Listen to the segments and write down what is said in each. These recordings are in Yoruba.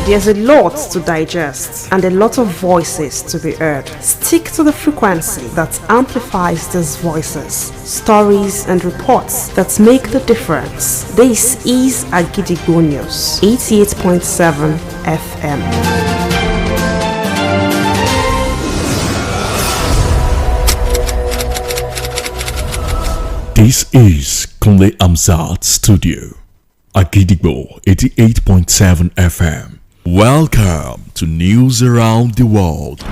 There's a lot to digest and a lot of voices to be heard. Stick to the frequency that amplifies these voices, stories and reports that make the difference. This is Akojopo News, 88.7 FM. This is Kunle Amzat Studio, Akojopo 88.7 FM. Welcome to News Around the World.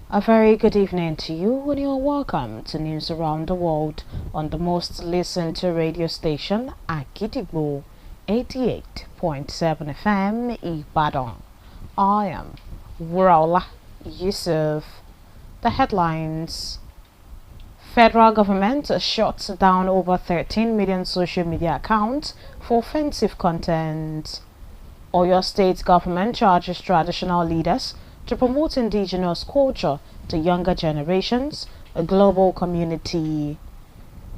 A very good evening to you and you're welcome to News Around the World on the most listened to radio station, Akojopo 88.7 FM Ibadan. I am Wuraola Yusuf. The headlines: Federal government shuts down over 13 million social media accounts for offensive content. Oyo State government charges traditional leaders to promote indigenous culture to younger generations, a global community.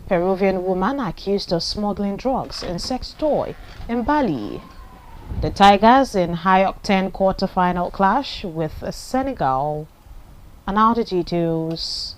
Peruvian woman accused of smuggling drugs in sex toy in Bali. The Tigers in high-octane quarter-final clash with Senegal. And now the details.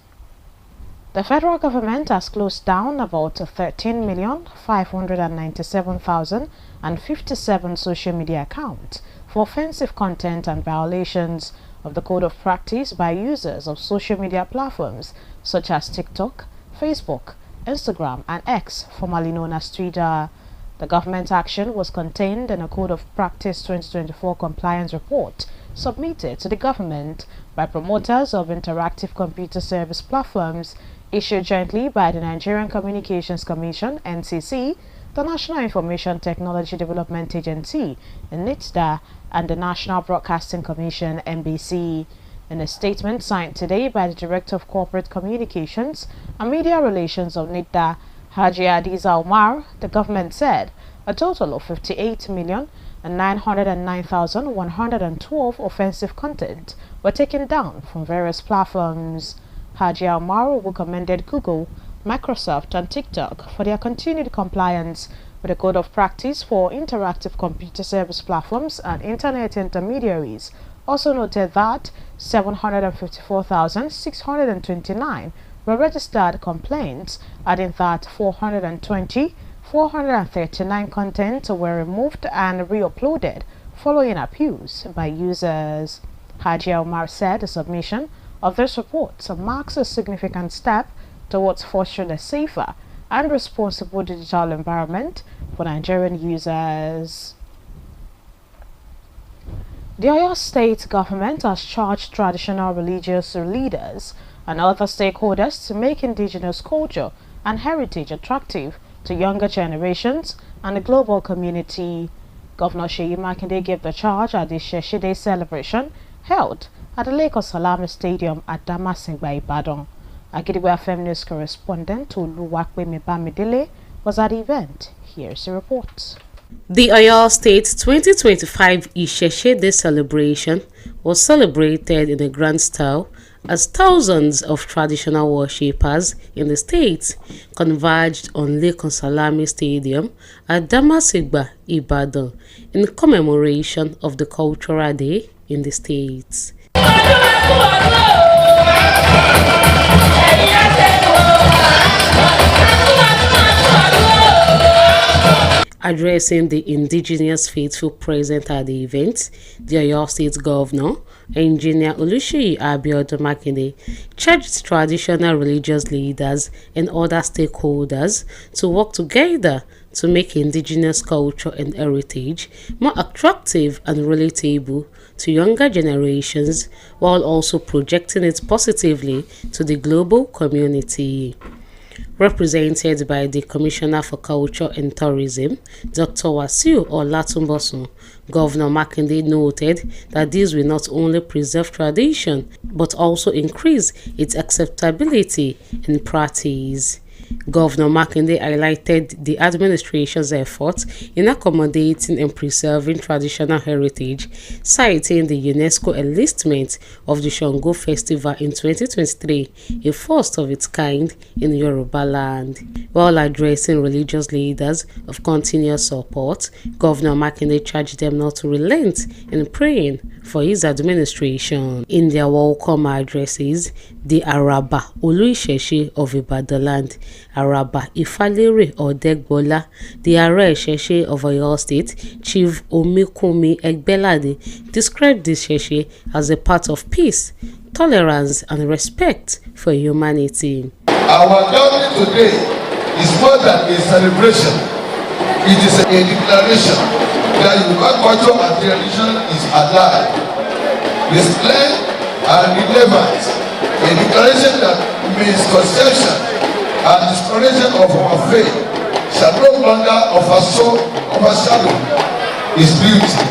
The federal government has closed down about 13,597,057 social media accounts for offensive content and violations of the code of practice by users of social media platforms such as TikTok, Facebook, Instagram, and X, formerly known as Twitter. The government action was contained in a Code of Practice 2024 compliance report submitted to the government by promoters of interactive computer service platforms, issued jointly by the Nigerian Communications Commission (NCC), the National Information Technology Development Agency (NITDA), and the National Broadcasting Commission (NBC). In a statement signed today by the Director of Corporate Communications and Media Relations of NITDA, Haji Adiza Omar, the government said a total of 58,909,112 offensive content were taken down from various platforms. Haji Omar recommended Google, Microsoft, and TikTok for their continued compliance with the Code of Practice for interactive computer service platforms and internet intermediaries. Also noted that 754,629 were registered complaints, adding that 439 content were removed and re-uploaded following appeals by users. Haji Omar said the submission of this report marks a significant step towards fostering a safer and responsible digital environment for Nigerian users. The Oyo State government has charged traditional religious leaders and other stakeholders to make indigenous culture and heritage attractive to younger generations and the global community. Governor Seyi Makinde gave the charge at the Sheshe Day celebration held at the Lagos Salami Stadium at Damasingba, Ibadan. Akojopo FM News correspondent Oluwapemi Bamidele was at the event. Here's the report. The Oyo State 2025 Isheshe Day celebration was celebrated in a grand style as thousands of traditional worshippers in the state converged on Lagos Salami Stadium at Damasingba, Ibadan in commemoration of the Cultural Day in the state. Addressing the indigenous faithful present at the event, the Oyo State Governor, Engineer Oluseyi Abiodun Makinde, charged traditional religious leaders and other stakeholders to work together to make indigenous culture and heritage more attractive and relatable to younger generations, while also projecting it positively to the global community. represented by the Commissioner for Culture and Tourism, Dr. Wasiu Olatunbosun. Governor Makinde noted that this will not only preserve tradition but also increase its acceptability in practice. Governor Makinde highlighted the administration's efforts in accommodating and preserving traditional heritage, citing the UNESCO enlistment of the Shango Festival in 2023, a first of its kind in Yoruba land. While addressing religious leaders of continuous support, Governor Makinde charged them not to relent in praying for his administration. In their welcome addresses, the Araba Olu-Isheshe of Ibadan land, Araba Ifalere Odegbola, the Are Isheshe of Oyo State, Chief Omikumi Egbelade, described this Isheshe as a part of peace, tolerance and respect for humanity. Our gathering today is more than a celebration. It is a declaration that Yoruba culture and tradition is alive, displayed and relevant. A declaration that misconception and distortion of our faith shall no longer overshadow its beauty,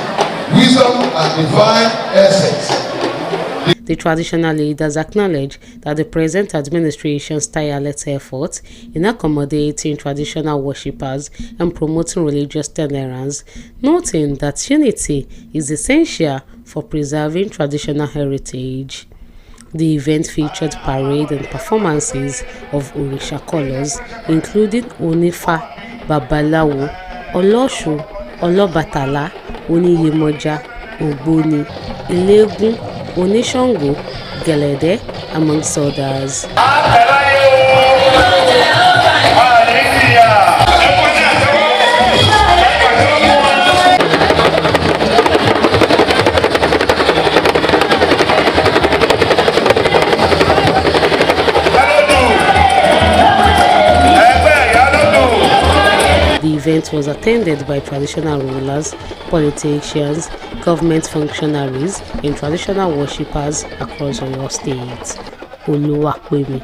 wisdom, and divine essence. The traditional leaders acknowledge that the present administration's tireless efforts in accommodating traditional worshippers and promoting religious tolerance, noting that unity is essential for preserving traditional heritage. The event featured parade and performances of Orisha colors, including Onifa, Babalawo, Oloshu, Olobatala, Oniyemoja, Ogboni, Ilegun, Onishango, Gelede, amongst others. The event was attended by traditional rulers, politicians, government functionaries, and traditional worshippers across Oyo State. Oluwapemi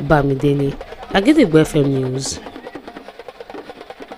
Bamidele, Agidigbo FM News.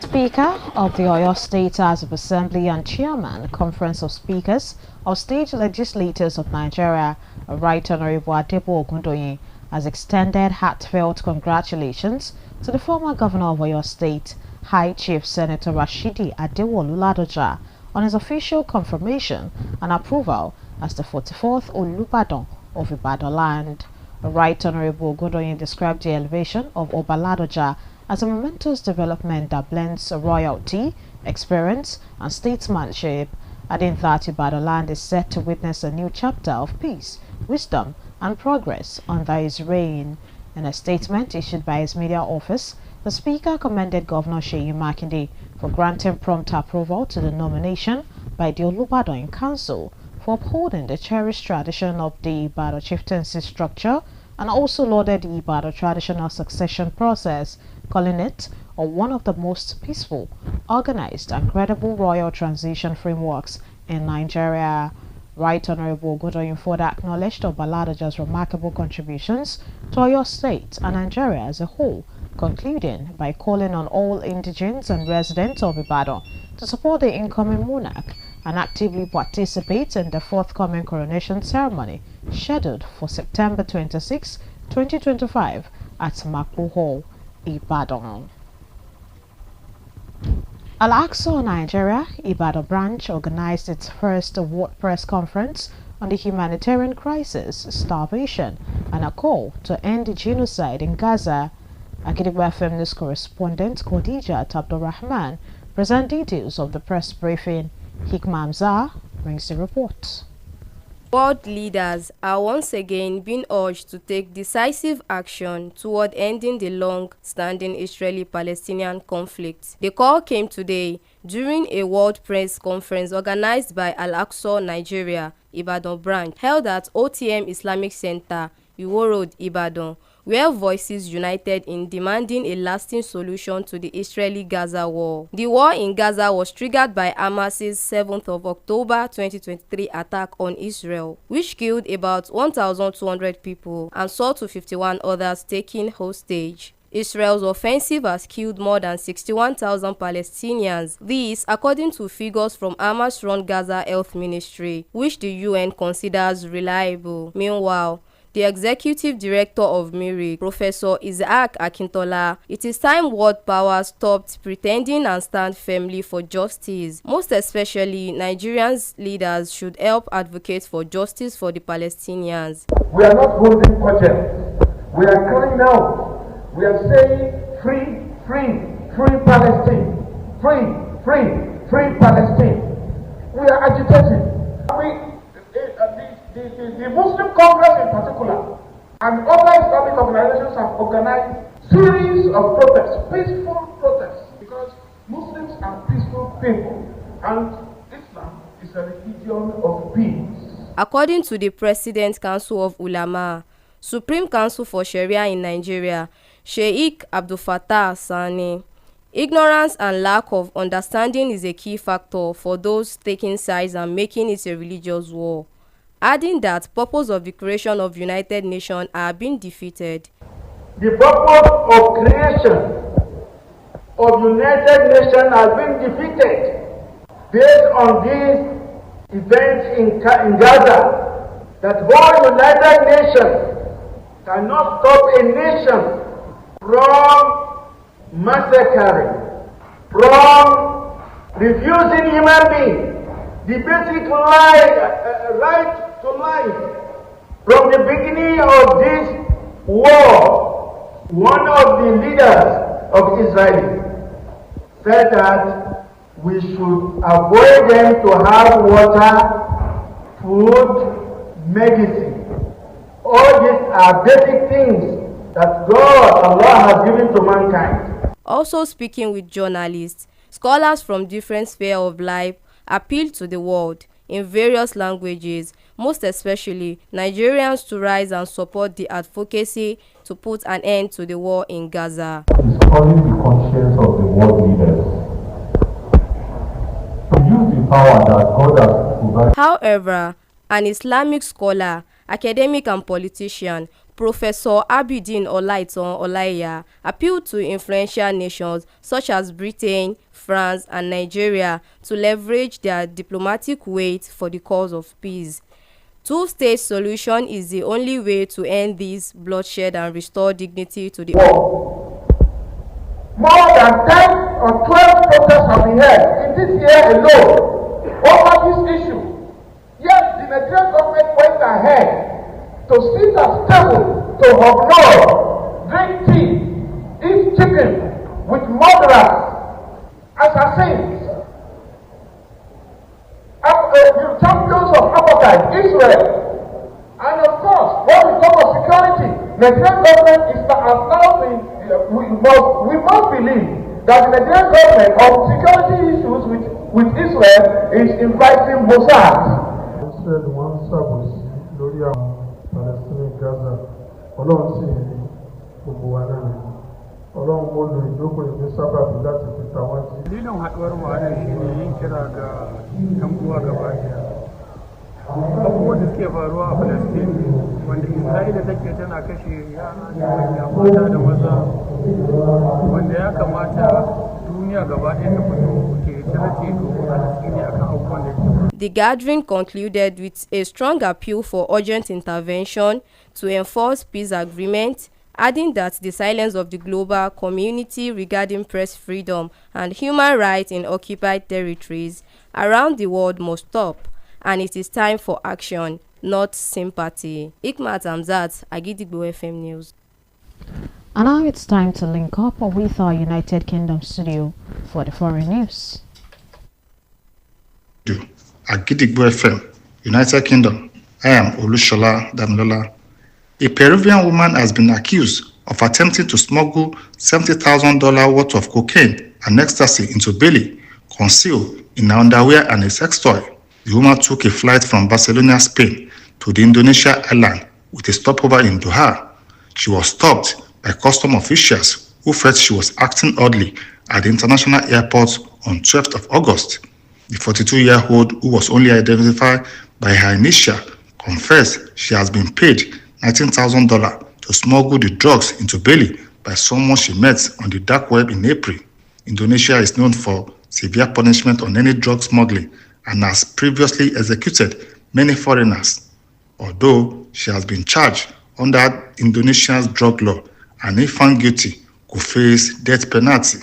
Speaker of the Oyo State House of Assembly and Chairman, Conference of Speakers of State Legislators of Nigeria, Right Honorable Akojopo Iroyin, has extended heartfelt congratulations to the former Governor of Oyo State, High Chief Senator Rashidi Adewolu Ladoja, on his official confirmation and approval as the 44th Olubadan of Ibadan land. Right Honorable Iroyin described the elevation of Oba Ladoja as a momentous development that blends royalty, experience, and statesmanship, adding that Ibadan land is set to witness a new chapter of peace, wisdom, and progress under his reign. In a statement issued by his media office, the Speaker commended Governor Seyi Makinde for granting prompt approval to the nomination by the Olubadan Council for upholding the cherished tradition of the Ibadan chieftaincy structure, and also lauded the Ibadan traditional succession process, calling it one of the most peaceful, organized, and credible royal transition frameworks in Nigeria. Right Honorable Iroyin further acknowledged Oba Ladoja's remarkable contributions to Oyo State and Nigeria as a whole, concluding by calling on all indigents and residents of Ibadan to support the incoming monarch and actively participate in the forthcoming coronation ceremony scheduled for September 26, 2025 at Makbo Hall, Ibadan. Al-Aqsa Nigeria, Ibadan branch organized its first award press conference on the humanitarian crisis, starvation, and a call to end the genocide in Gaza. Agidigbo FM News correspondent Khadija Abdulrahman present details of the press briefing. Hikma Hamza brings the report. World leaders are once again being urged to take decisive action toward ending the long-standing Israeli-Palestinian conflict. The call came today during a world press conference organized by Al-Aqsa Nigeria, Ibadan branch, held at OTM Islamic Center, Iwo Road, Ibadan, where voices united in demanding a lasting solution to the Israeli-Gaza war. The war in Gaza was triggered by Hamas's 7th of October 2023 attack on Israel, which killed about 1,200 people and saw to 51 others taken hostage. Israel's offensive has killed more than 61,000 Palestinians. This, according to figures from Hamas-run Gaza Health Ministry, which the UN considers reliable. Meanwhile, the executive director of MIRI, Professor Isaac Akintola, it is time world powers stopped pretending and stand firmly for justice. Most especially, Nigerians leaders should help advocate for justice for the Palestinians. We are not holding projects. We are crying out. We are saying free, free, free Palestine. Free, free, free Palestine. We are agitating. The Muslim Congress in particular and other Islamic organizations have organized series of protests, peaceful protests, because Muslims are peaceful people and Islam is a religion of peace. According to the President Council of Ulama, Supreme Council for Sharia in Nigeria, Sheikh Abdul Fattah Sani, ignorance and lack of understanding is a key factor for those taking sides and making it a religious war, adding that purpose of the creation of United Nations are being defeated. The purpose of creation of United Nations has been defeated based on these events in Gaza, that whole United Nations cannot stop a nation from massacring, from refusing human beings the basic right to life. From the beginning of this war, one of the leaders of Israel said that we should avoid them to have water, food, medicine. All these are basic things that God, Allah, has given to mankind. Also speaking with journalists, scholars from different spheres of life appeal to the world in various languages, most especially Nigerians, to rise and support the advocacy to put an end to the war in Gaza. It's calling the conscience of the world leaders to use the power that God has provided. However, an Islamic scholar, academic and politician, Professor Abidin Olaitan Olaiya, appealed to influential nations such as Britain, France, and Nigeria to leverage their diplomatic weight for the cause of peace. Two-state solution is the only way to end this bloodshed and restore dignity to the war. More than 10 or 12 protests have been held in this year alone over this issue. Yet the Nigerian government went ahead to sit at table to ignore, drink tea, eat chicken with murderers, assassins, champions of apartheid, Israel. And of course, when we talk of security, Nigerian government has now been, we must believe that the Nigerian government on security issues with Israel is inviting Mossad. Palestine, Gaza, Ọlọ́run sì ní gbogbo wa náà. Ọlọ́run ó lo ìjókòó ìgbé sábàbí láti fi ta wọ́n jí. Dalilin haɗuwar mu a nan shi ne yin kira ga 'yan uwa gaba ɗaya. Abubuwan da suke faruwa a Palestine, wanda Isra'ila take tana kashe yara da manya, mata da maza, wanda ya kamata duniya gaba ɗaya ta fito ke tirace domin Palestine akan abubuwan da ke. The gathering concluded with a strong appeal for urgent intervention to enforce peace agreement, adding that the silence of the global community regarding press freedom and human rights in occupied territories around the world must stop, and it is time for action, not sympathy. Hikmat Hamzat, Agidigbo FM News. And now it's time to link up with our United Kingdom studio for the foreign news. Agidigbo FM, United Kingdom. I am Olushola Damilola. A Peruvian woman has been accused of attempting to smuggle $70,000 worth of cocaine and ecstasy into Bali, concealed in her underwear and a sex toy. The woman took a flight from Barcelona, Spain, to the Indonesia island with a stopover in Doha. She was stopped by custom officials who felt she was acting oddly at the international airport on 12th of August. The 42-year-old, who was only identified by her initial, confessed she has been paid $19,000 to smuggle the drugs into Bali by someone she met on the dark web in April. Indonesia is known for severe punishment on any drug smuggling and has previously executed many foreigners. Although she has been charged under Indonesia's drug law and if found guilty could face death penalty.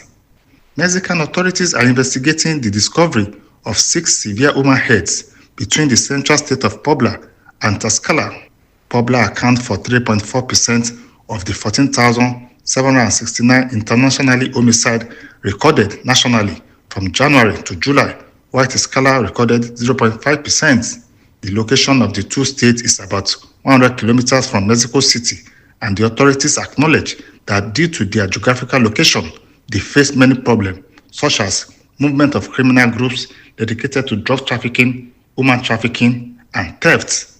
Mexican authorities are investigating the discovery of 6 severe human heads between the central state of Puebla and Tlaxcala. Puebla accounts for 3.4% of the 14,769 internationally homicide recorded nationally from January to July, while Tlaxcala recorded 0.5%. The location of the two states is about 100 kilometers from Mexico City, and the authorities acknowledge that due to their geographical location, they face many problems, such as movement of criminal groups dedicated to drug trafficking, human trafficking, and theft.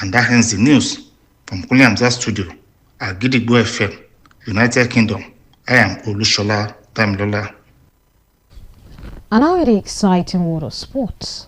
And that ends the news. From Kunle Hamzat Studio, Agidigbo FM, United Kingdom, I am Olushola Damilola. And now the exciting world of sports.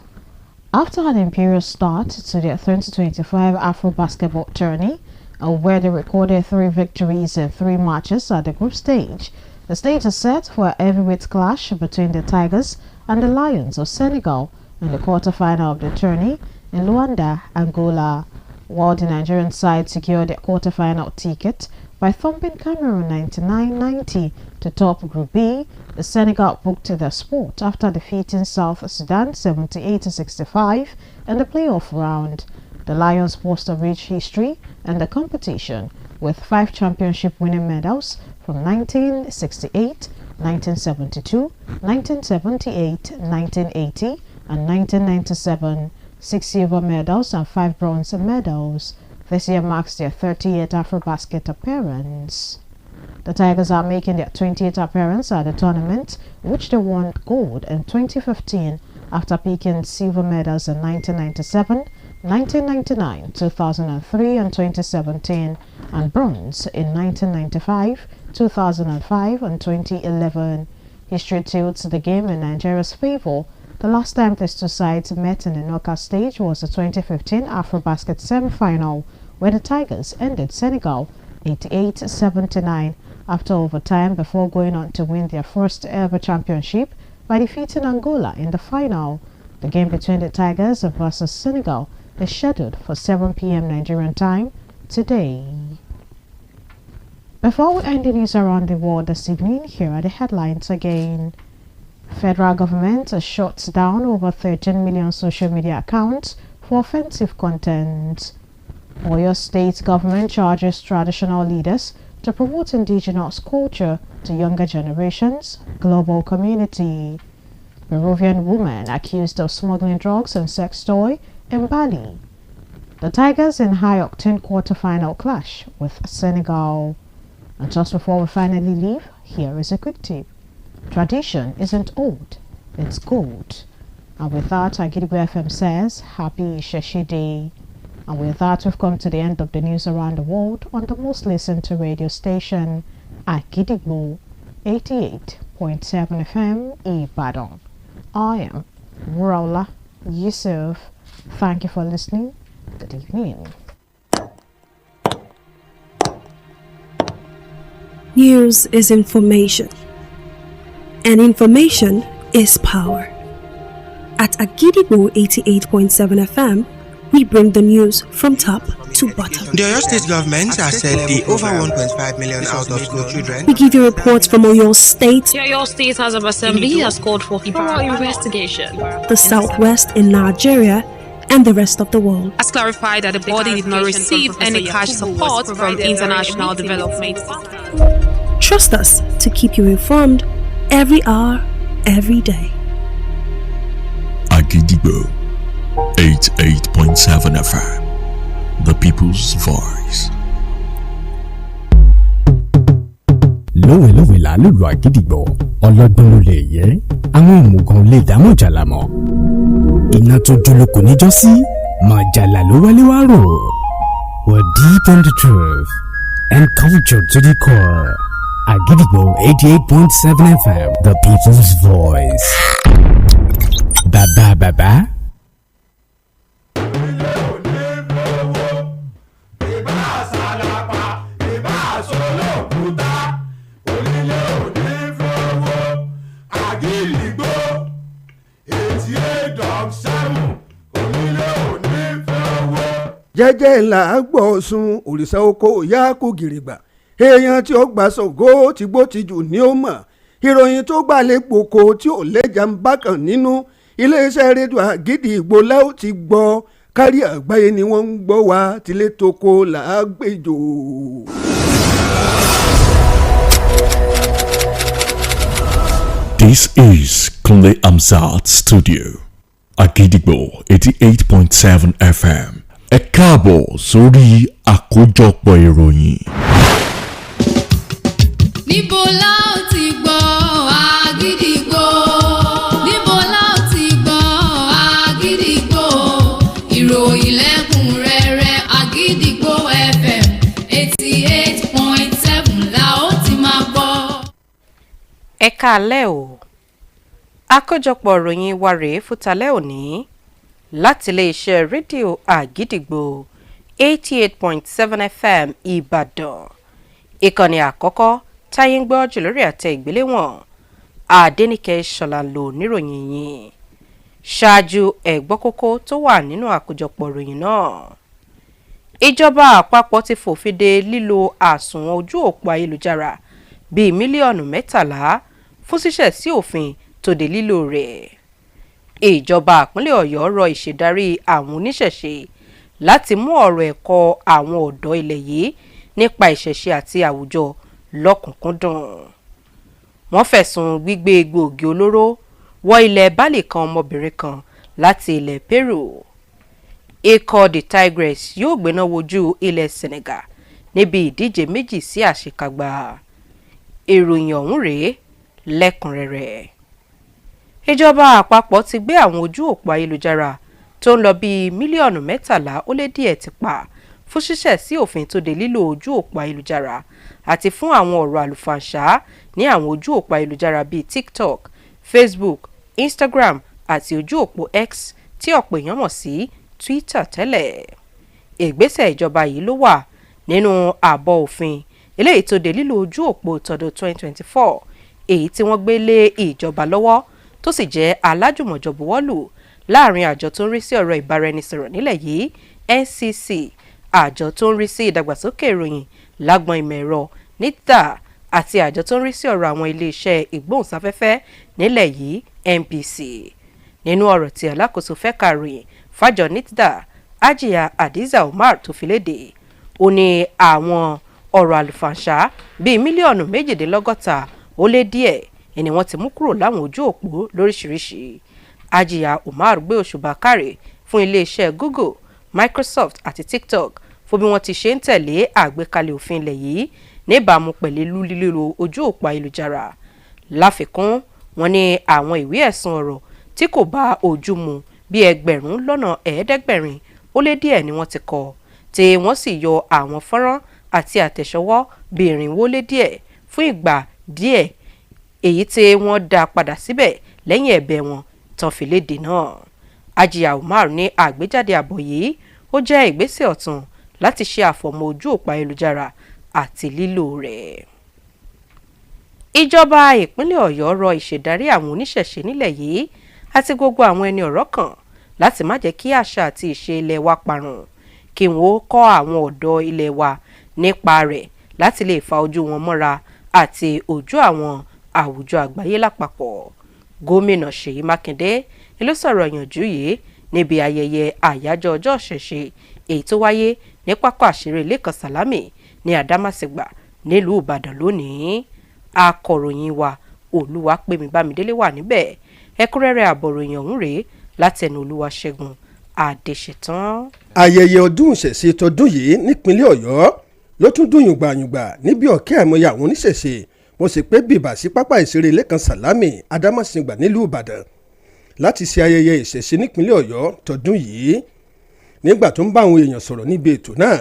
After an imperial start to their 2025 Afro Basketball Tourney, where they recorded 3 victories in 3 matches at the group stage, the stage is set for a heavyweight clash between the Tigers and the Lions of Senegal in the quarterfinal of the tourney in Luanda, Angola, while the Nigerian side secured their quarterfinal ticket by thumping Cameroon 99-90 to top Group B. The Senegal booked their spot after defeating South Sudan 78-65 in the playoff round. The Lions boast a rich history in the competition with 5 championship winning medals from 1968, 1972, 1978, 1980 and 1997, 6 silver medals and 5 bronze medals. This year marks their 30th AfroBasket appearance. The Tigers are making their 20th appearance at the tournament, which they won gold in 2015 after picking silver medals in 1997, 1999, 2003 and 2017, and bronze in 1995, 2005 and 2011. History tilts the game in Nigeria's favor. The last time these two sides met in the knockout stage was the 2015 AfroBasket semi-final, where the Tigers ended Senegal 88-79 after overtime before going on to win their first ever championship by defeating Angola in the final. The game between the Tigers versus Senegal is scheduled for 7 p.m. Nigerian time today. Before we end the news around the world this evening, here are the headlines again. Federal government shuts down over 13 million social media accounts for offensive content. Oyo State government charges traditional leaders to promote indigenous culture to younger generations. Global community. Peruvian woman accused of smuggling drugs and sex toy in Bali. The Tigers in high-octane quarter-final clash with Senegal. And just before we finally leave, here is a quick tip. Tradition isn't old, it's gold. And with that, Agidigbo FM says, Happy Isheshi Day. And with that, we've come to the end of the news around the world on the most listened to radio station, Agidigbo 88.7 FM, Ibadan. I am Muraula Yusuf. Thank you for listening. Good evening. News is information, and information is power. At Agidigbo 88.7 FM, we bring the news from top to bottom. The Oyo State government has said the over 1.5 million out of school children. We give you reports from Oyo State. The Oyo State House of Assembly has called for thorough investigation. The Southwest in Nigeria and the rest of the world. Has clarified that the body did not receive any cash support from international development. Trust us to keep you informed every hour, every day. Agidigbo 88.7 FM, the people's voice. Lówe la lùlù Agidigbo, ọlọ́gbọ́n ló lè yẹ, àwọn òmùgọ̀ lè dámọ̀ jàlámọ̀. Iná tó dúró kò ní jọ́ sí, máa jàlá ló wálé wá rò. We're deep in the truth and culture to the core. Agidigbo 88.7 FM, the people's voice. Baba. jẹ́jẹ́ ńlá gbọ́ sun òrìṣà oko ìyá kò gìrìgbà èèyàn tí ó gbà Ṣàngó tí gbó ti jù ní ó mọ̀ ìròyìn tó gbà lè gbòkó tí ò lẹ́jà ń bá kàn nínú iléeṣẹ́ rédíò Àgídìgbò lẹ́ ó ti gbọ́ kárí àgbáyé ni wọ́n ń gbọ́ wá tilé toko làágbèjò. This is Kunle Amzat Studio, Agidigbo 88.7 FM. Ẹ káàbọ̀ sórí àkójọpọ̀ ìròyìn. Níbo la ó ti gbọ́ Agidigbo? Níbo la ó ti gbọ́ Agidigbo? Ìròyìn lẹ́kùnrẹ́rẹ́ Agidigbo FM 88.7 la ó ti máa gbọ́. Ẹ káalẹ́ o. Àkójọpọ̀ ìròyìn wa rèé fútalẹ́ òní láti iléeṣẹ́ rédíò Àgídìgbò 88.7 FM Ìbàdàn. Ìkànnì àkọ́kọ́ táyé ń gbọ́ jù lórí àtẹ ìgbéléwọ̀n Adéníkẹ́ Ṣọlá ló níròyìn yìí. Ṣáájú ẹ̀gbọ́n kókó tó wà nínú àkójọpọ̀ ìròyìn náà. Ìjọba àpapọ̀ ti fòfin de lílo àsùnwọ̀n ojú òpó ayélujára bíi mílíọ̀nù 13 fún ṣíṣẹ̀ sí òfin tó de lílò rẹ̀. Ìjọba ìpínlẹ̀ Ọ̀yọ́ rọ ìṣèdarí àwọn oníṣẹ̀ṣe láti mú ọ̀rọ̀ ẹ̀kọ́ àwọn ọ̀dọ́ ilẹ̀ yìí nípa ìṣẹ̀ṣe àti àwùjọ lọ́kùnkúndùn. Wọ́n fẹ̀sùn gbígbé egbòogi olóró wọ ilẹ̀ baálé kan ọmọbìnrin kan láti ilẹ̀ Peru. Ikọ̀ The Tigress yóò gbéná wojú ilẹ̀ Senegal níbi ìdíje méjì sí àṣekágbá. Ìròyìn ọ̀hún rèé lẹ́kùnrẹ́rẹ́. Ìjọba àpapọ̀ ti gbé àwọn ojú òpó ayélujára tó ń lọ bíi mílíọ̀nù 13 ó lé díẹ̀ ti pa fún ṣíṣẹ̀ sí òfin tó de lílo ojú òpó ayélujára àti fún àwọn ọ̀rọ̀ àlùfàǹṣá ní àwọn ojú òpó ayélujára bíi TikTok, Facebook, Instagram àti ojú òpó X tí ọ̀pọ̀ èèyàn mọ̀ sí Twitter tẹ́lẹ̀. Ìgbésẹ̀ ìjọba yìí ló wà nínú àbọ̀ òfin eléyìí tó de lílo ojú òpó tọdún 2024 èyí tí wọ́n gbé lé ìjọba lọ́wọ́ tó sì jẹ́ alájùmọ̀jọ̀bọ̀wọ́lù láàrin àjọ tó ń rí sí ọ̀rọ̀ ìbáraẹnisọ̀rọ̀ nílẹ̀ yìí NCC, àjọ tó ń rí sí ìdàgbàsókè ìròyìn lágbọn ìmọ̀ ẹ̀rọ NITDA àti àjọ tó ń rí sí ọ̀rọ̀ àwọn iléeṣẹ́ ìgbóhùnsáfẹ́fẹ́ nílẹ̀ yìí NBC. Nínú ọ̀rọ̀ tí alákòóso fẹ́ka ìròyìn fájọ NITDA Hajiya Hadiza Umar tó fi léde, ó ní àwọn ọ̀rọ̀ àlùfàǹṣá bíi mílíọ̀nù 62 ó lé díẹ̀ ẹni wọ́n ti mú kúrò láwọn ojú òpó lóríṣiríṣi. Hajiya Umar gbé òṣùbà káre fún iléeṣẹ́ Google, Microsoft àti TikTok fún bí wọ́n ti ṣe ń tẹ̀lé àgbékalẹ̀ òfin ilẹ̀ yìí níbàámu pẹ̀lú lílo ojú òpó ayélujára. Láfikún, wọ́n ní àwọn ìwé ẹ̀sùn ọ̀rọ̀ tí kò bá ojú mu bíi 700 ó lé díẹ̀ ni wọ́n ti kọ, tí wọ́n sì yọ àwọn fọ́nrán àti àtẹ̀sọ́wọ́ bíi 400 lé díẹ̀ fún ìgbà díẹ̀ èyí tí wọ́n dá padà síbẹ̀ lẹ́yìn ẹ̀bẹ̀ wọn tán fi léde náà. Hajiya Umar ní àgbéjáde àbọ̀ yìí ó jẹ́ ìgbésẹ̀ ọ̀tun láti ṣe àfọ̀mọ́ ojú òpó ayélujára àti lílò rẹ̀. Ìjọba ìpínlẹ̀ Ọ̀yọ́ rọ ìṣèdarí àwọn oníṣẹ̀ṣe nílẹ̀ yìí àti gbogbo àwọn ẹni ọ̀rọ̀ kan láti má jẹ́ kí àṣà àti ìṣe ilẹ̀ wa parun, kí wọ́n kọ́ àwọn ọ̀dọ́ ilẹ̀ wa nípa rẹ̀ láti lè fa ojú wọn mọ́ra àti ojú àwọn àwùjọ àgbáyé lápapọ̀. Gómìnà Ṣèyí Mákindé ló sọ̀rọ̀ ìyànjú yìí níbi ayẹyẹ àyájọ́ ọjọ́ ìṣẹ̀ṣe èyí tó wáyé ní pápá àṣírí Lẹ́kan Sàlámì ní Àdámàsìgbà nílùú Ìbàdàn lónìí. Akọ̀ròyìn wa Olúwapẹ̀mí Bámidélé wà níbẹ̀. Ẹ̀kúnrẹ́rẹ́ àbọ̀ròyìn ọ̀hún rèé látẹnu Olúwaṣẹ́gun Adéṣetán. Ayẹyẹ ọdún ìṣẹ̀ṣe tọdún yìí nípínlẹ̀ Ọ̀yọ́ ló tún dùn yùngbàyùngbà níbi ọ̀kẹ́ àìmọye àwọn oníṣẹ̀ṣe wọ́n sì pé bìbà sí pápá ìṣeré Lẹ́kan Sàlámì Àdámàsìgbà nílùú Ìbàdàn láti ṣe ayẹyẹ ìṣẹ̀ṣe nípínlẹ̀ Ọ̀yọ́ tọdún yìí. Nígbà tó ń bá àwọn èèyàn sọ̀rọ̀ níbi ètò náà,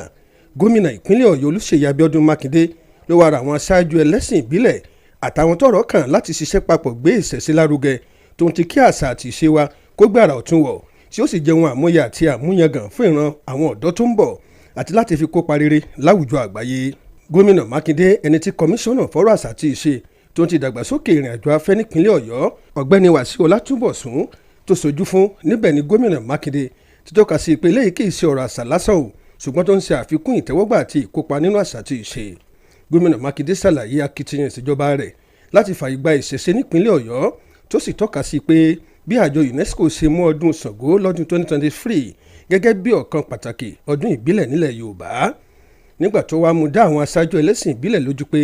gómìnà ìpínlẹ̀ Ọ̀yọ́ Olúṣèyí Abíọ́dún Mákindé ló wá ra àwọn aṣáájú ẹlẹ́sìn ìbílẹ̀ àtàwọn tọ́rọ̀ kàn láti ṣiṣẹ́ papọ̀ gbé ìṣẹ̀ṣe lárugẹ tó ń ti kí àṣà àti ìṣe wa kó gbàrà ọ̀tún wọ̀ tí ó sì jẹ́ ohun àmúyẹ àti àmúyangàn fún ìran àwọn ọ̀dọ́ tó ń bọ̀ àti láti fi kópa rere láwùjọ àgbáyé. Gómìnà Mákindé, ẹni tí kọmíṣánná fọ́rọ̀ àṣà àti ìṣe tó ń ti dàgbàsókè ìrìn àjò afẹ́ nípínlẹ̀ Ọ̀yọ́ ọ̀gbẹ́ni Wàsíù Ọlátúnbọ̀sún tó sojú fún níbẹ̀ ni gómìnà Mákindé ti tọ́ka sí pé eléyìí kì í ṣe ọ̀rọ̀ àṣà lásán o, ṣùgbọ́n tó ń ṣe àfikún ìtẹ́wọ́gbà àti ìkópa nínú àṣà àti ìṣe. Gómìnà Mákindé ṣàlàyé akitiyan ìṣèjọba rẹ̀ láti fààyè gba ìṣẹ̀ṣe nípínlẹ̀ Ọ̀yọ́ tó sì tọ́ka sí pé bí àjọ UNESCO ṣe mú ọdún Ṣàngó lọ́dún 2023 gẹ́gẹ́ bí ọ̀kan pàtàkì ọdún ìbílẹ̀ nílẹ̀ Yorùbá. Nígbà tó wá mú dá àwọn aṣáájú ẹlẹ́sìn ìbílẹ̀ lójú pé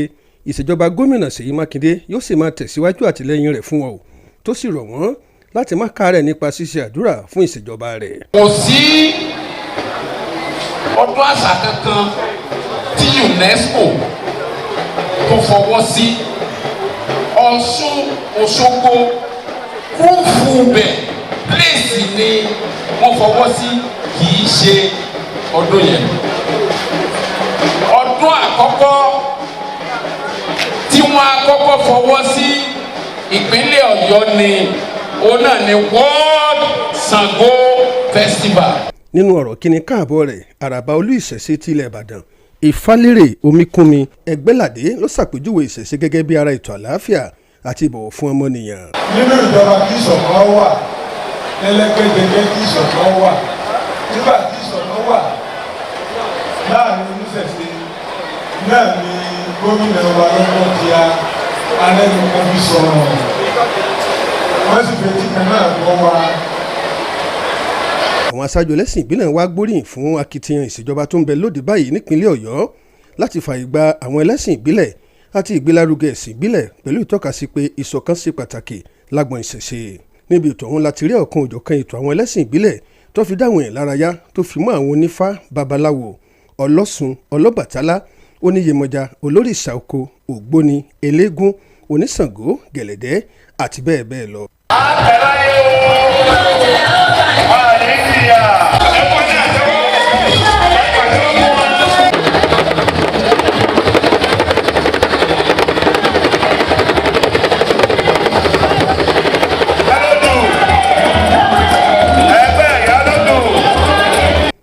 ìṣèjọba gómìnà Ṣèyí Mákindé yóò sì máa tẹ̀síwájú àtìlẹ́yìn rẹ̀ fún wọn o, tó sì rọ̀ wọ́n láti má káàárẹ̀ nípa ṣíṣe àdúrà fún ìṣèjọba rẹ̀. Kò sí ọdún àṣà kankan tí UNESCO tó fọwọ́ sí. Ọ̀ṣun Òṣogbo kúfù bẹ̀ pléèsì ni wọ́n fọwọ́ sí, kì í ṣe ọdún yẹn. Ọdún àkọ́kọ́ tí wọ́n àkọ́kọ́ fọwọ́ sí ìpínlẹ̀ Ọ̀yọ́ ni òun náà ni World Ṣàngó Festival. Nínú ọ̀rọ̀ kíni káàbọ̀ rẹ̀ àràbà olú ìṣẹ̀ṣe ti ilẹ̀ Ìbàdàn Ìfálérè Omíkúnmi Ẹgbẹ́ládé ló ṣàpèjúwe ìṣẹ̀ṣe gẹ́gẹ́ bí ara ètò àlàáfíà àti ìbọ̀wọ̀ fún ọmọnìyàn. Nínú ìjọba kí ìṣọ̀kan wà, ẹlẹ́gbẹ́jẹgbẹ́ kí ìṣọ̀kan wà, nígbà tí ìṣọ̀kan wà láàrin oníṣẹ̀ṣe náà ni gómìnà wa lọ́kọ̀ tí alẹ́nu kan fi sọ̀rọ̀ wọ́n sì fẹ́ tí kan náà gbọ́ wa. Àwọn aṣáájú ẹlẹ́sìn ìbílẹ̀ wá gbóríyìn fún akitiyan ìṣèjọba tó ń bẹ lóde báyìí nípínlẹ̀ Ọ̀yọ́ láti fààyè gba àwọn ẹlẹ́sìn ìbílẹ̀ àti ìgbélárugẹ ẹ̀sìn ìbílẹ̀ pẹ̀lú ìtọ́kasí pé ìṣọ̀kan ṣe pàtàkì lágbọn ìṣẹ̀ṣe. Níbi ètò ọ̀hún láti rí ọ̀kan òjọ̀kan ètò àwọn ẹlẹ́sìn ìbílẹ̀ tó fi dáwọn èèyàn lárayá tó fi mọ́ àwọn onífá, babaláwo, ọlọ́sùn, ọlọ́bàtálá, oníyèmọ̀já, olórìṣà oko, ògbóni, eléégún, oníṣàngó, gẹ̀lẹ̀dẹ́ àti bẹ́ẹ̀ bẹ́ẹ̀ lọ.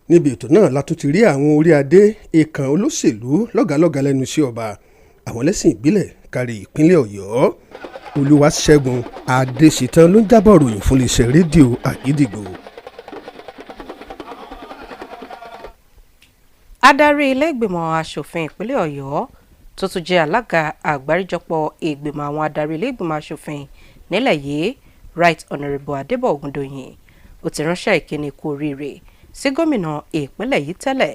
Níbi ètò náà la tún ti rí àwọn orí adé èèkàn olóṣèlú lọ́gàálọ́gàá lẹ́nu iṣẹ́ ọba àwọn ẹlẹ́sìn ìbílẹ̀ kárí ìpínlẹ̀ Ọ̀yọ́. Olúwaṣẹ́gun Adéṣetán ló ń jábọ̀ ròyìn fún iléeṣẹ́ rédíò Àgídìgbò. Adarí ilé ìgbìmọ̀ asòfin ìpínlẹ̀ Ọ̀yọ́ tó tún jẹ́ alága àgbáríjọpọ̀ ìgbìmọ̀ àwọn adarí ilé ìgbìmọ̀ asòfin nílẹ̀ yìí Right Honourable Adébọ̀ Ògúndòyìn ó ti ránṣẹ́ ìkíni kú oríire sí gómìnà ìpínlẹ̀ yìí tẹ́lẹ̀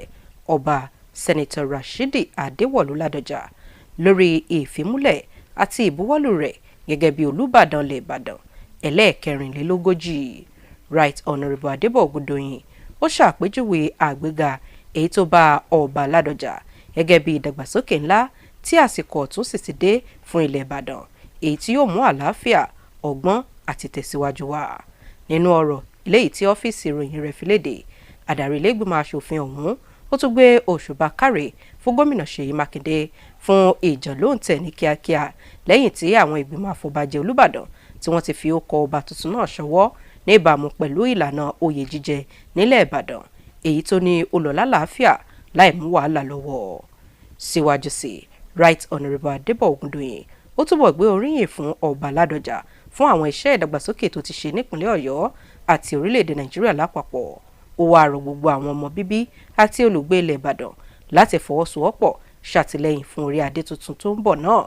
ọba sẹ́nitọ̀ Rashidi Adéwọ̀lú Ládọjà lórí ìfimúlẹ̀ àti ìbuwọ́lù rẹ̀ gẹ́gẹ́ bí Olúbàdàn ilẹ̀ Ìbàdàn ẹlẹ́ẹ̀kẹrìnlélógójì. Right Honourable Adébọ̀ Ògúndòyìn ó ṣàpèjúwe àgbéga èyí tó bá ọba Ládọjà gẹ́gẹ́ bí ìdàgbàsókè ńlá tí àsìkò ọ̀tun sì ti dé fún ilẹ̀ Ìbàdàn èyí tí yóò mú àlàáfíà, ọgbọ́n àti tẹ̀síwájú wá. Nínú ọ̀rọ̀ eléyìí tí ọ́fíìsì ìròyìn rẹ̀ fi léde, adarí ilé ìgbìmọ̀ asòfin ọ̀hún ó tún gbé òṣùbà káre fún gómìnà Ṣèyí Mákindé fún ìjànlóǹtẹ̀ ní kíákíá lẹ́yìn tí àwọn ìgbìmọ̀ àfọ̀bàjẹ́ Olúbàdàn tí wọ́n ti fi ó kọ ọba tuntun náà ṣọwọ́ ní ìbámu pẹ̀lú ìlànà oyè jíjẹ nílẹ̀ Ìbàdàn èyí tó ní olọ́lá làáfíà láì mú wàhálà lọ́wọ́. Síwájú sí Right Honourable Adébọ̀ Ògúndòyìn ó túbọ̀ gbé oríyìn fún ọba Ládọjà fún àwọn iṣẹ́ ìdàgbàsókè tó ti ṣe nípínlẹ̀ Ọ̀yọ́ àti orílẹ̀-èdè Nàìjíríà lápapọ̀. Ó wá rọ̀ gbogbo àwọn ọmọ bíbí àti olùgbé ilẹ̀ Ìbàdàn láti fọwọ́sowọ́pọ̀ ṣàtìlẹ́yìn fún orí adé tuntun tó ń bọ̀ náà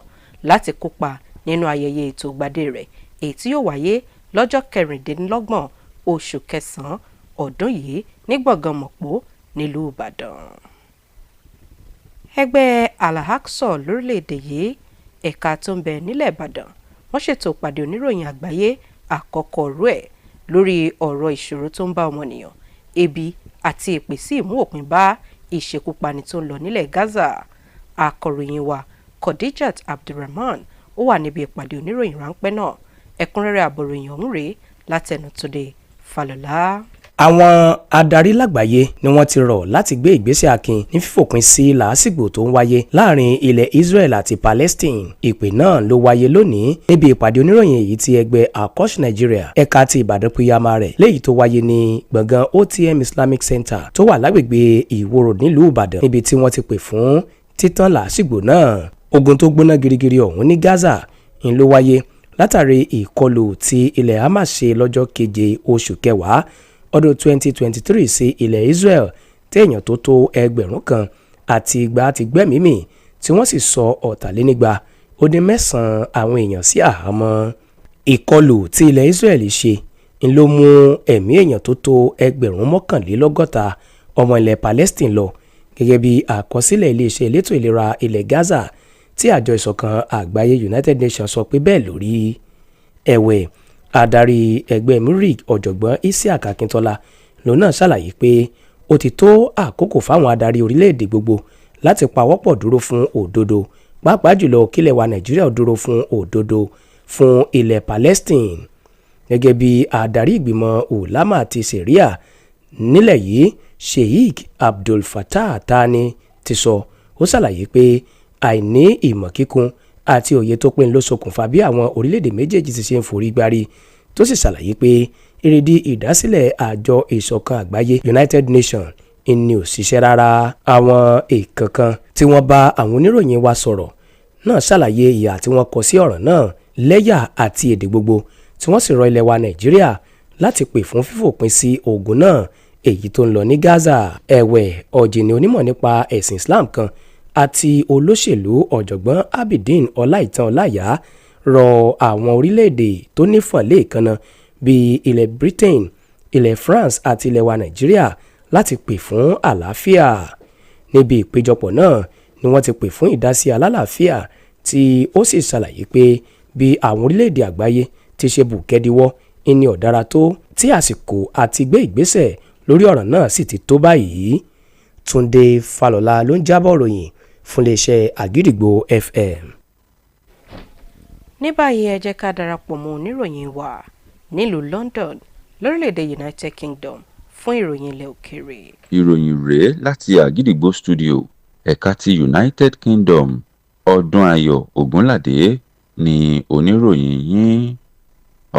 láti kópa nínú ayẹyẹ ètò ìgbadé rẹ̀ èyí tí yóò wáyé lọ́jọ́ 26 oṣù kẹsàn-án ọdún yìí ní gbọ̀ngàn Mọ̀pó nílùú Ìbàdàn. Ẹgbẹ́ Al-Aqsa lórílẹ̀‐èdè yìí ẹ̀ka tó ń bẹ nílẹ̀ Ìbàdàn wọ́n ṣètò ìpàdé oníròyìn àgbáyé àkọ́kọ́ rú ẹ̀ lórí ọ̀rọ̀ ìṣòro tó ń bá ọmọnìyàn, ebi àti ìpèsè ìmú òpin bá ìṣekúpani tó ń lọ nílẹ̀ Gaza. Akọ̀ròyìn wa Khadijat Abdulrahman ó wà níbi ìpàdé oníròyìn ráńpẹ́ náà. Ẹ̀kúnrẹ́rẹ́ àbọ̀ròyìn ọ̀hún rèé látẹnu Túndé Fálọlá. Àwọn adarí lágbàáyé ni wọ́n ti rọ̀ láti gbé ìgbésẹ̀ akin ní fífòpin sí làásìgbò tó ń wáyé láàrin ilẹ̀ Israel àti Palestine. Ìpè náà ló wáyé lónìí níbi ìpàdé oníròyìn èyí tí ẹgbẹ́ Akosh Nigeria ẹ̀ka ti Ìbàdàn píyàmá rẹ̀ léyìí tó wáyé ní gbọ̀ngàn OTM Islamic Center tó wà lágbègbè Ìwòrò nílùú Ìbàdàn níbi tí wọ́n ti pè fún títàn làásìgbò náà. Ogun tó gbóná girigiri ọ̀hún ní Gaza ń ló wáyé látàrí ìkọlù tí ilẹ̀ Hamas ṣe lọ́jọ́ 7 oṣù kẹwàá ọdún 2023 sí ilẹ̀ Israel téèyàn tó tó 1,000 àti 200 ti gbẹ́mìí tí wọ́n sì sọ 2,409 àwọn èèyàn sí àhámọ́. Ìkọlù tí ilẹ̀ Israel ṣe ń ló mú ẹ̀mí èèyàn tó tó 61 ọmọ ilẹ̀ Palestine lọ, gẹ́gẹ́ bí àkọsílẹ̀ iléeṣẹ́ elétò ìlera ilẹ̀ Gaza tí àjọ ìṣọ̀kan àgbáyé United Nations sọ pé bẹ́ẹ̀ lórí. Ẹ̀wẹ̀, adarí ẹgbẹ́ Murik ọ̀jọ̀gbọ́n Isiaq Akintola lòun náà ṣàlàyé pé ó ti tó àkókò fáwọn adarí orílẹ̀-èdè gbogbo láti pawọ́pọ̀ dúró fún òdodo, pàápàá jùlọ kílẹ̀ wa Nàìjíríà dúró fún òdodo fún ilẹ̀ Palestine. Gẹ́gẹ́ bí adarí ìgbìmọ̀ ulama ti Syria nílẹ̀ yìí Sheikh Abdul Fattah Thani ti sọ, ó ṣàlàyé pé àìní ìmọ̀ kíkún àti òye tó pé ló ṣokùnfà bí àwọn orílẹ̀-èdè méjèèjì ti ṣe ń forí gbárí, tó sì ṣàlàyé pé èrèdí ìdásílẹ̀ àjọ ìṣọ̀kan àgbáyé United Nations ni ò ṣiṣẹ́ rárá. Àwọn ìkankan tí wọ́n bá àwọn oníròyìn wa sọ̀rọ̀ náà ṣàlàyé ìhà tí wọ́n kọ sí ọ̀rọ̀ náà lẹ́yà àti èdè gbogbo, tí wọ́n sì rọ ilẹ̀ wa Nàìjíríà láti pè fún fífòpin sí ogun náà èyí tó ń lọ ní Gaza. Ẹ̀wẹ̀, ọ̀jìnì onímọ̀ nípa ẹ̀sìn Islam kan àti olóṣèlú ọ̀jọ̀gbọ́n Abidin Ọláìtàn Ọláyà rọ àwọn orílẹ̀-èdè tó nífọ̀n lẹ́ẹ̀kanná bíi ilẹ̀ Britain, ilẹ̀ France àti ilẹ̀ wa Nàìjíríà láti pè fún àlàáfíà. Níbi ìpéjọpọ̀ náà ni wọ́n ti pè fún ìdásí alálàáfíà tí ó sì ṣàlàyé pé bí àwọn orílẹ̀-èdè àgbáyé ti ṣe bùkẹ́díwọ́ ní ọ̀dára tó, tí àsìkò àti gbé ìgbésẹ̀ lórí ọ̀rọ̀ náà sì ti tó báyìí. Túndé Fálọlá ló ń jábọ̀ ròyìn fún iléeṣẹ́ Àgídìgbò FM. Ní báyìí ẹ jẹ́ ká darapọ̀ mọ́ oníròyìn wa nílùú London lórílẹ̀‐èdè United Kingdom fún ìròyìn ilẹ̀ òkèèrè. Ìròyìn rèé láti Àgídìgbò studio ẹ̀ka ti United Kingdom. Ọdúnayọ̀ Ògúnládé ni oníròyìn yín.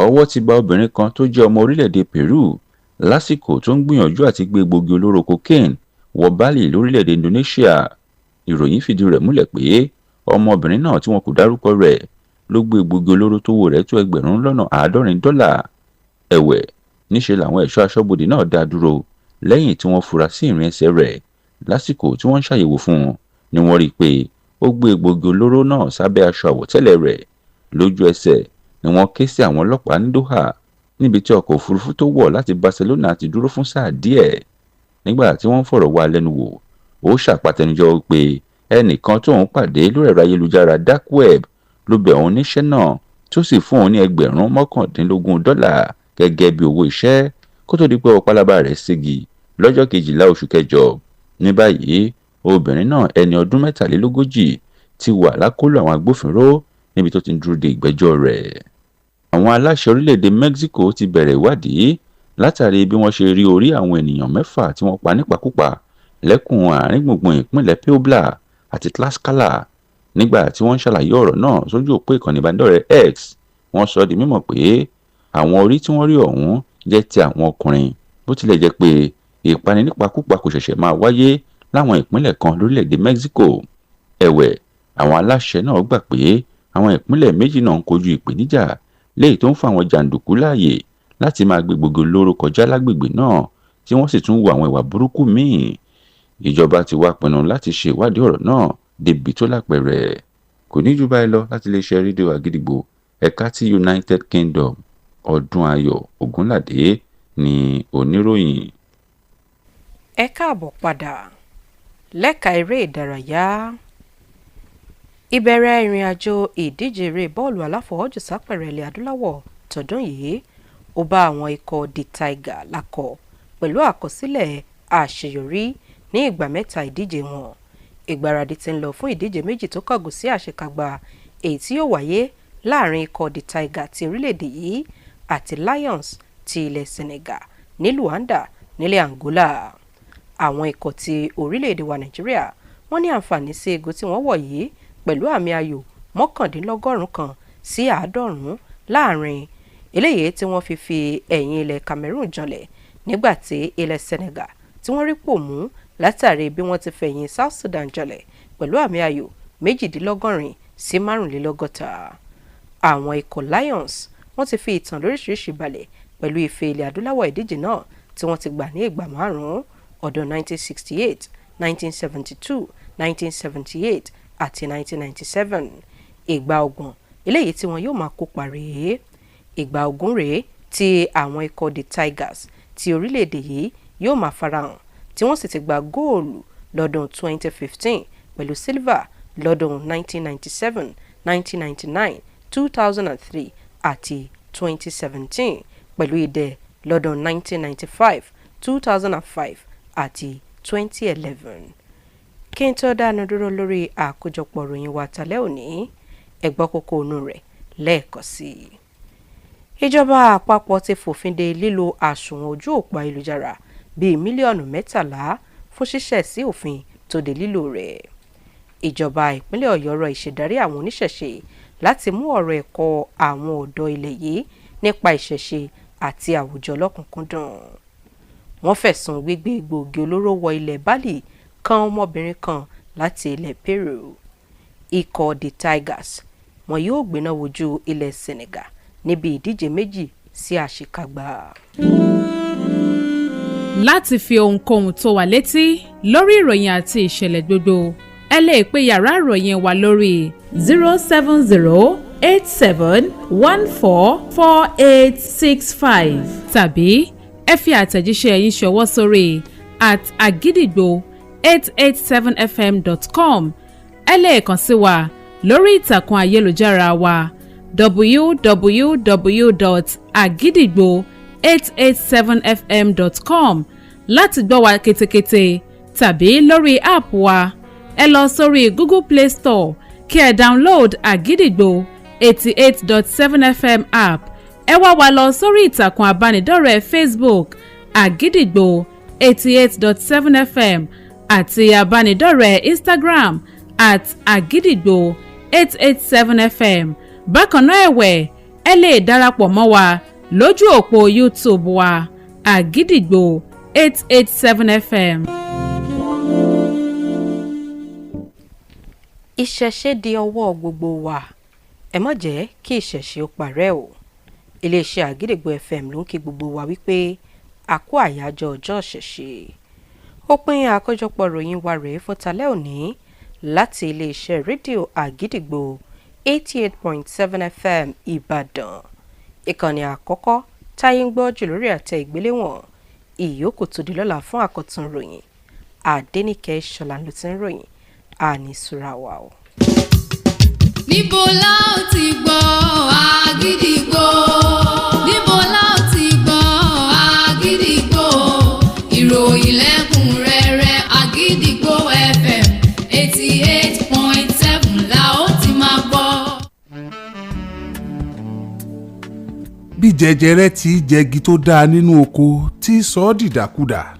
Ọwọ́ ti bá obìnrin kan tó jẹ́ ọmọ orílẹ̀‐èdè Peru lásìkò tó ń gbìyànjú àti gbé egbògi olóró cocaine wọ Bali lórílẹ̀‐èdè Indonesia. Ìròyìn fìdí rẹ̀ múlẹ̀ pé ọmọbìnrin náà tí wọn kò dárúkọ rẹ̀ ló gbé egbògi olóró tó wò rẹ̀ tó $70,000. Ẹ̀wẹ̀, níṣe làwọn ẹ̀ṣọ́ aṣọ́bodè náà dá dúró lẹ́yìn tí wọ́n fura sí ìrìn ẹsẹ̀ rẹ̀. Lásìkò tí wọ́n ń ṣàyẹ̀wò fún un ni wọ́n rí i pé ó gbé egbògi olóró náà sábẹ́ aṣọ àwọ̀tẹ́lẹ̀ rẹ̀. Lójú ẹsẹ̀ ni wọ́n ké sí àwọn ọlọ́pàá ní Doha, níbi tí ọkọ̀ òfurufú tó wọ̀ láti Barcelona ti dúró fún sáà díẹ̀. Nígbà tí wọ́n ń fọ̀rọ̀ wá lẹ́nu wò, ó ṣàpàtẹnujọ́ pé ẹnìkan tóun pàdé lórí ẹ̀rọ ayélujára dark web ló bẹ̀ òun níṣẹ́ náà, tó sì fún òun ní $19,000 gẹ́gẹ́ bí owó iṣẹ́ kó tó di pé ọ̀pálábá rẹ̀ ségi lọ́jọ́ 12 oṣù kẹjọ. Ní báyìí, obìnrin náà ẹni ọdún 43 ti wà lákọlò àwọn agbófinró níbi tó ti ń dúró de ìgbẹ́jọ́ rẹ̀. Àwọn aláṣẹ orílẹ̀-èdè Mexico ti bẹ̀rẹ̀ ìwádìí látàrí bí wọ́n ṣe rí orí àwọn ènìyàn 6 tí wọ́n pa nípakúpa lẹ́kùn àárín gbùngbùn ìpínlẹ̀ Puebla àti Tlaxcala. Nígbà tí wọ́n ń ṣàlàyé ọ̀rọ̀ náà sójú òpó ìkànnì ìbánidọ́rẹ̀ẹ́ X, wọ́n sọ di mímọ̀ pé àwọn orí tí wọ́n rí ọ̀hún jẹ́ ti àwọn ọkùnrin, bó tilẹ̀ jẹ́ pé ìpani nípakúpa kò ṣẹ̀ṣẹ̀ máa wáyé láwọn ìpínlẹ̀ kan lórílẹ̀‐èdè Mexico. Ẹ̀wẹ̀, àwọn aláṣẹ náà gbà pé àwọn ìpínlẹ̀ méjì náà ń kojú ìpèníjà léyìí tó ń fún àwọn jàǹdùkú láàyè láti máa gbé gbogbo olóró kọjá lágbègbè náà, tí wọ́n sì tún wo àwọn ìwà burúkú míì. Ìjọba ti wá pinnu láti ṣe ìwádìí ọ̀rọ̀ náà débi tó lápẹẹrẹ. Kò ní jù báyìí lọ láti iléeṣẹ́ rédíò Àgídìgbò ẹ̀ka ti United Kingdom. Ọdúnayọ̀ Ògúnládé ni oníròyìn. Ẹ káàbọ̀ padà lẹ́ka eré ìdárayá. Ìbẹ̀rẹ̀ ìrìn àjò ìdíje eré bọ́ọ̀lù aláfọwọ́jù sápẹ̀rẹ̀ ilẹ̀ adúláwọ̀ tọdún yìí ó bá àwọn ikọ̀ The Tiger lákọ̀ pẹ̀lú àkọsílẹ̀ àṣeyọrí ní ìgbà 3 ìdíje wọn. Ìgbáradì ti ń lọ fún ìdíje méjì tó kángun sí àṣekágbá èyí tí yóò wáyé láàrin ikọ̀ The Tiger ti orílẹ̀-èdè yìí àti Lions ti ilẹ̀ Senegal ní Luanda nílẹ̀ Angola. Àwọn ikọ̀ ti orílẹ̀-èdè wa Nàìjíríà wọ́n ní àǹfààní sí ego tí wọ́n wọ̀ yìí pẹ̀lú àmì ayò 99 láàrin eléyìí tí wọ́n fi ẹ̀yìn ilẹ̀ Cameroon janlẹ̀, nígbà tí ilẹ̀ Senegal tí wọ́n rí pò mú látàrí bí wọ́n ti fẹ̀yìn South Sudan janlẹ̀ pẹ̀lú àmì ayò 62 Àwọn ikọ̀ Lions wọ́n ti fi ìtàn lóríṣiríṣi balẹ̀ pẹ̀lú ife ilẹ̀ adúláwọ̀ ìdíje náà tí wọ́n ti gbà ní ìgbà 5. ọdún 1968, 1972, 1978 àti 1997. Ìgbà ọgbọ̀n eléyìí tí wọn yóò máa kópa rèé. Ìgbà ogún rèé tí àwọn ikọ̀ the Tigers ti orílẹ̀-èdè yìí yóò máa farahàn tí wọ́n sì ti gba góòlù lọ́dún 2015 pẹ̀lú silver lọ́dún 1997, 1999, 2003 àti 2017 pẹ̀lú idẹ lọ́dún 1995, 2005 àti 2011. Kí n tó dánu dúró lórí àkójọpọ̀ ìròyìn wa tálẹ́ òní, ẹ gbọ́ kókó inú rẹ̀ lẹ́ẹ̀kan sí i. Ìjọba àpapọ̀ ti fòfin de lílo àsùnwọ̀n ojú òpó ayélujára bíi mílíọ̀nù 13 fún ṣíṣẹ̀ sí òfin tó de lílo rẹ̀. Ìjọba ìpínlẹ̀ Ọ̀yọ́ rọ ìṣèdarí àwọn oníṣẹ̀ṣe láti mú ọ̀rọ̀ ẹ̀kọ́ àwọn ọ̀dọ́ ilẹ̀ yìí nípa ìṣẹ̀ṣe àti àwùjọ lọ́kùnkúndùn. Wọ́n fẹ̀sùn gbígbé egbòogi olóró wọ ilẹ̀ Bali kan ọmọbìnrin kan láti ilẹ̀ Peru. Ikọ̀ the Tigers wọn yóò gbéná wojú ilẹ̀ Senegal níbi ìdíje méjì sí àṣekágbá. Láti fi ohunkóhun tó wà létí lórí ìròyìn àti ìṣẹ̀lẹ̀ gbogbo, ẹ lè pe yàrá ìròyìn wa lórí 07087144865 tàbí ẹ fi àtẹ̀jíṣẹ́ yín ṣọwọ́ sórí @agidigbo887fm.com. ẹ lè kàn sí wa lórí ìtàkùn ayélujára wa www.agidigbo887fm.com láti gbọ́ wa ketekete tàbí lórí app wa. Ẹ lọ sórí Google Play Store kí ẹ download Agidigbo 88.7 FM app. Ẹ wá wa lọ sórí ìtàkùn abánidọ́rẹ̀ẹ́ Facebook Agidigbo 88.7 FM àti abánidọ́rẹ̀ẹ́ Instagram @Agidigbo 887 FM. Bákan náà ẹ̀wẹ̀, ẹ lè darapọ̀ mọ́ wa lójú òpó YouTube wa Agidigbo 887 FM. Ìṣẹ̀ṣe di ọwọ́ gbogbo wa. Ẹ má jẹ́ kí ìṣẹ̀ṣe ó parẹ́ o. Iléeṣẹ́ Agidigbo FM ló ń kí gbogbo wa wípé a kú àyájọ́ ọjọ́ ìṣẹ̀ṣe. Ó pín àkójọpọ̀ ìròyìn wa rèé fún talẹ́ òní láti iléeṣẹ́ rédíò Agidigbo 88.7 FM Ìbàdàn. Ìkànnì àkọ́kọ́ táyé ń gbọ́ jù lórí àtẹ ìgbéléwọ̀n. Ìyókù tó di lọ́la fún àkọ́tún ìròyìn. Adéníkẹ́ Ṣọlá ló ti ń ròyìn. Àní sùúrà wa o. Níbo la ó ti gbọ́ Agidigbo? Níbo la ó ti gbọ́ Agidigbo? Ìròyìn lẹ́kùnrẹ́rẹ́ Agidigbo FM 88.7 la ó ti máa gbọ́. Bí jẹjẹrẹ ti jẹgi tó dáa nínú oko tí sọ ọ́ dìdàkudà.